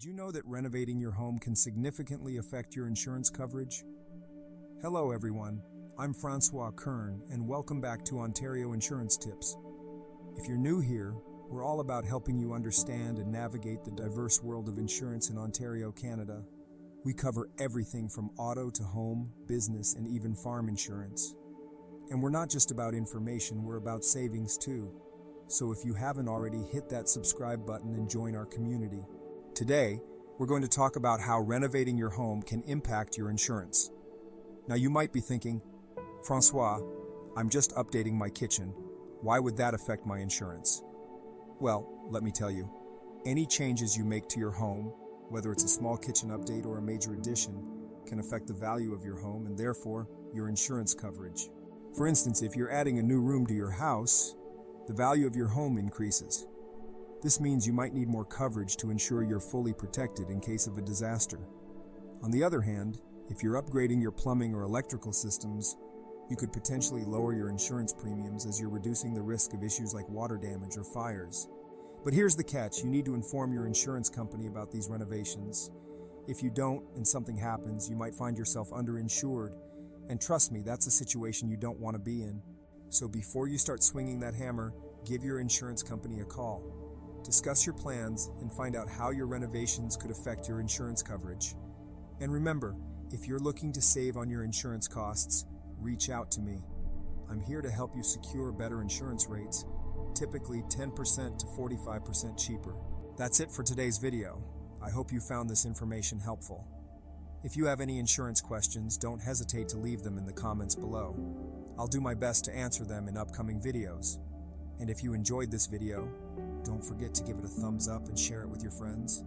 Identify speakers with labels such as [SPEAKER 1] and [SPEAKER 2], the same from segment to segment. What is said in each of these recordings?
[SPEAKER 1] Did you know that renovating your home can significantly affect your insurance coverage? Hello everyone, I'm Francois Kern and welcome back to Ontario Insurance Tips. If you're new here, we're all about helping you understand and navigate the diverse world of insurance in Ontario, Canada. We cover everything from auto to home, business, and even farm insurance. And we're not just about information, we're about savings too. So if you haven't already, hit that subscribe button and join our community. Today, we're going to talk about how renovating your home can impact your insurance. Now you might be thinking, Francois, I'm just updating my kitchen. Why would that affect my insurance? Well, let me tell you, any changes you make to your home, whether it's a small kitchen update or a major addition, can affect the value of your home and therefore your insurance coverage. For instance, if you're adding a new room to your house, the value of your home increases. This means you might need more coverage to ensure you're fully protected in case of a disaster. On the other hand, if you're upgrading your plumbing or electrical systems, you could potentially lower your insurance premiums as you're reducing the risk of issues like water damage or fires. But here's the catch, you need to inform your insurance company about these renovations. If you don't and something happens, you might find yourself underinsured. And trust me, that's a situation you don't want to be in. So before you start swinging that hammer, give your insurance company a call. Discuss your plans and find out how your renovations could affect your insurance coverage. And remember, if you're looking to save on your insurance costs, reach out to me. I'm here to help you secure better insurance rates, typically 10% to 45% cheaper. That's it for today's video. I hope you found this information helpful. If you have any insurance questions, don't hesitate to leave them in the comments below. I'll do my best to answer them in upcoming videos. And if you enjoyed this video, don't forget to give it a thumbs up and share it with your friends.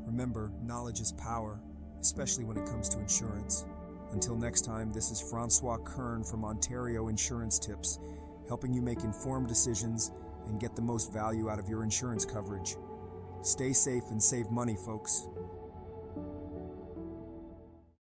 [SPEAKER 1] Remember, knowledge is power, especially when it comes to insurance. Until next time, this is Francois Kern from Ontario Insurance Tips, helping you make informed decisions and get the most value out of your insurance coverage. Stay safe and save money, folks.